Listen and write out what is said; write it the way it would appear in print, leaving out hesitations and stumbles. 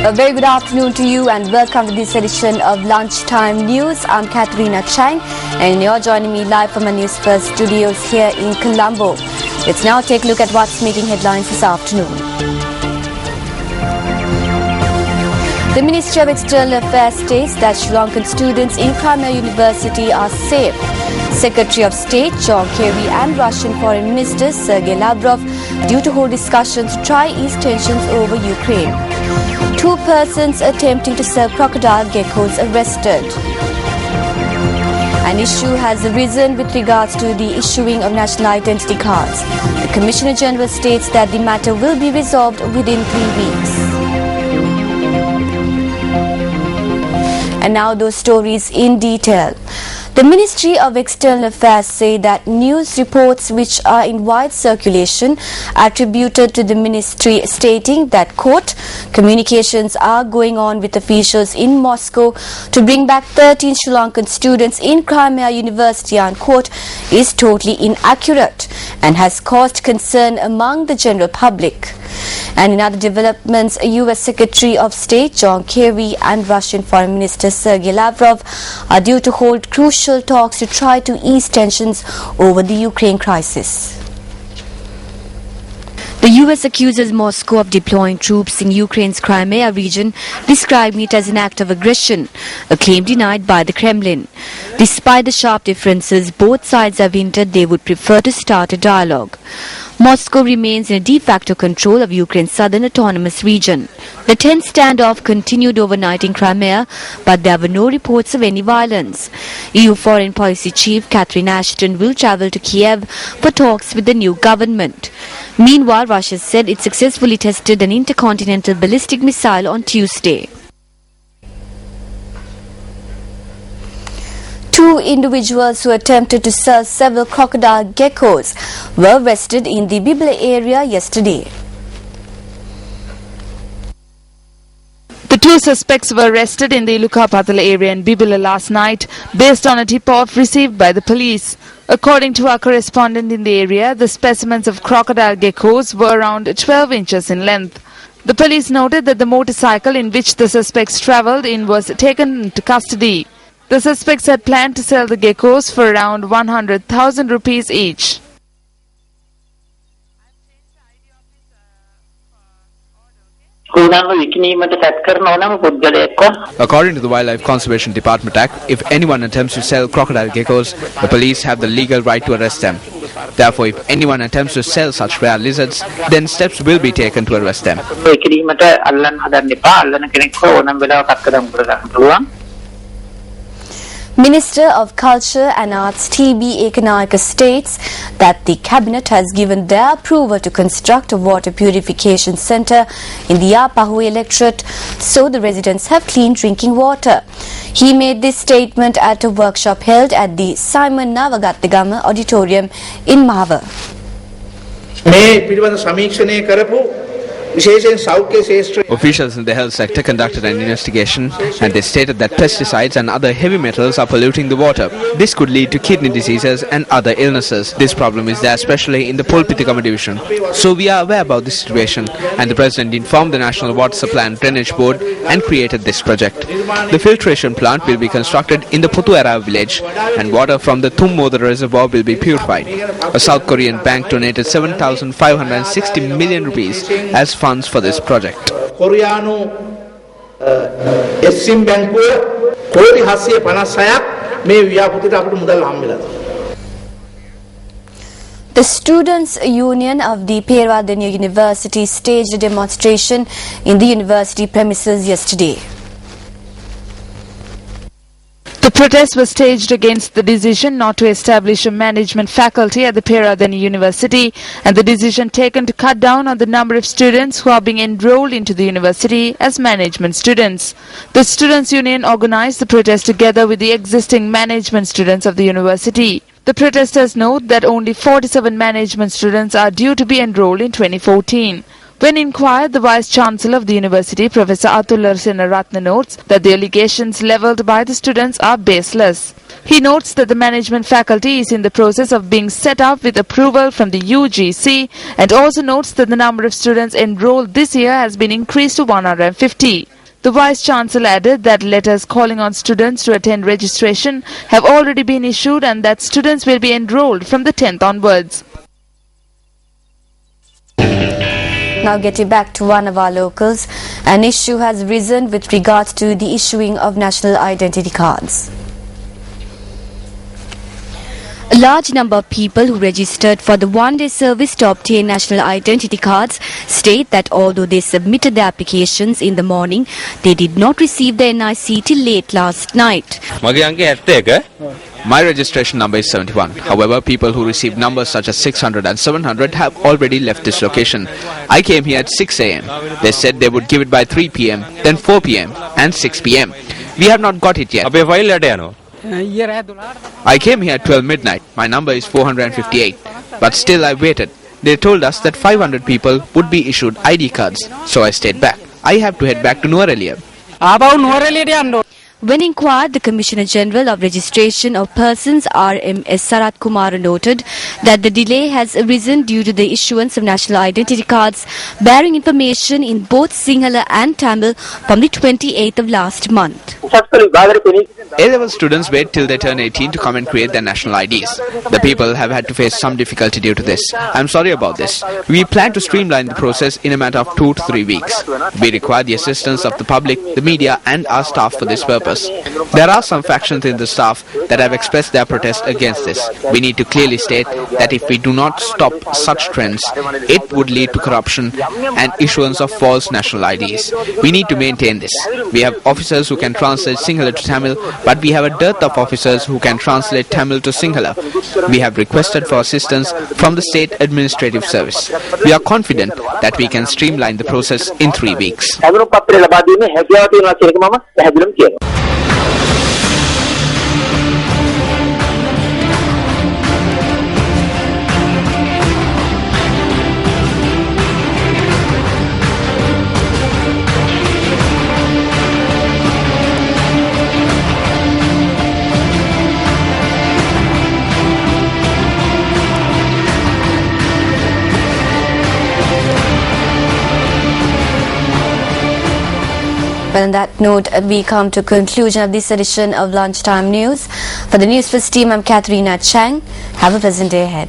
A very good afternoon to you and welcome to this edition of Lunchtime News. I'm Katharina Chang and you're joining me live from our Newsfirst studios here in Colombo. Let's now take a look at what's making headlines this afternoon. The Ministry of External Affairs states that Sri Lankan students in Crimea University are safe. Secretary of State John Kerry and Russian Foreign Minister Sergei Lavrov due to hold discussions to try ease tensions over Ukraine. 2 persons attempting to sell crocodile geckos arrested. An issue has arisen with regards to the issuing of national identity cards. The Commissioner General states that the matter will be resolved within 3 weeks. And now those stories in detail. The Ministry of External Affairs say that news reports which are in wide circulation attributed to the ministry stating that, quote, communications are going on with officials in Moscow to bring back 13 Sri Lankan students in Crimea University, unquote, is totally inaccurate and has caused concern among the general public. And in other developments, U.S. Secretary of State John Kerry and Russian Foreign Minister Sergei Lavrov are due to hold crucial talks to try to ease tensions over the Ukraine crisis. The U.S. accuses Moscow of deploying troops in Ukraine's Crimea region, describing it as an act of aggression, a claim denied by the Kremlin. Despite the sharp differences, both sides have hinted they would prefer to start a dialogue. Moscow remains in de facto control of Ukraine's southern autonomous region. The tense standoff continued overnight in Crimea, but there were no reports of any violence. EU Foreign Policy Chief Catherine Ashton will travel to Kiev for talks with the new government. Meanwhile, Russia said it successfully tested an intercontinental ballistic missile on Tuesday. 2 individuals who attempted to sell several crocodile geckos were arrested in the Bibla area yesterday. The 2 suspects were arrested in the Ilukapatala area in Bibla last night based on a tip-off received by the police. According to our correspondent in the area, the specimens of crocodile geckos were around 12 inches in length. The police noted that the motorcycle in which the suspects travelled in was taken into custody. The suspects had planned to sell the geckos for around 100,000 rupees each. According to the Wildlife Conservation Department Act, if anyone attempts to sell crocodile geckos, the police have the legal right to arrest them. Therefore, if anyone attempts to sell such rare lizards, then steps will be taken to arrest them. Minister of Culture and Arts T.B. Ekanayaka states that the Cabinet has given their approval to construct a water purification centre in the Yapahu electorate so the residents have clean drinking water. He made this statement at a workshop held at the Simon Navagatagama Auditorium in Mahava. Officials in the health sector conducted an investigation and they stated that pesticides and other heavy metals are polluting the water. This could lead to kidney diseases and other illnesses. This problem is there especially in the Pulpitikama division. So we are aware about this situation and the President informed the National Water Supply and Drainage Board and created this project. The filtration plant will be constructed in the Putuera village and water from the Tummoda reservoir will be purified. A South Korean bank donated 7,560 million rupees as funds for this project. The Students' Union of the Peradeniya University staged a demonstration in the university premises yesterday. The protest was staged against the decision not to establish a management faculty at the Peradeniya University and the decision taken to cut down on the number of students who are being enrolled into the university as management students. The Students' Union organized the protest together with the existing management students of the university. The protesters note that only 47 management students are due to be enrolled in 2014. When inquired, the Vice-Chancellor of the University, Professor Atullar Senaratne, notes that the allegations levelled by the students are baseless. He notes that the management faculty is in the process of being set up with approval from the UGC and also notes that the number of students enrolled this year has been increased to 150. The Vice-Chancellor added that letters calling on students to attend registration have already been issued and that students will be enrolled from the 10th onwards. Now getting back to one of our locals, an issue has risen with regards to the issuing of national identity cards. A large number of people who registered for the one-day service to obtain national identity cards state that although they submitted their applications in the morning, they did not receive their NIC till late last night. My registration number is 71. However, people who received numbers such as 600 and 700 have already left this location. I came here at 6 a.m. They said they would give it by 3 p.m., then 4 p.m. and 6 p.m. We have not got it yet. I came here at 12 midnight. My number is 458. But still I waited. They told us that 500 people would be issued ID cards. So I stayed back. I have to head back to Nuwara. When inquired, the Commissioner General of Registration of Persons RMS Sarat Kumar noted that the delay has arisen due to the issuance of national identity cards bearing information in both Sinhala and Tamil from the 28th of last month. A-level students wait till they turn 18 to come and create their national IDs. The people have had to face some difficulty due to this. I'm sorry about this. We plan to streamline the process in a matter of 2 to 3 weeks. We require the assistance of the public, the media and our staff for this purpose. There are some factions in the staff that have expressed their protest against this. We need to clearly state that if we do not stop such trends, it would lead to corruption and issuance of false national IDs. We need to maintain this. We have officers who can translate Sinhala to Tamil, but we have a dearth of officers who can translate Tamil to Sinhala. We have requested for assistance from the State Administrative Service. We are confident that we can streamline the process in 3 weeks. Well, on that note, we come to conclusion of this edition of Lunchtime News. For the Newsfirst team, I'm Katharina Chang. Have a pleasant day ahead.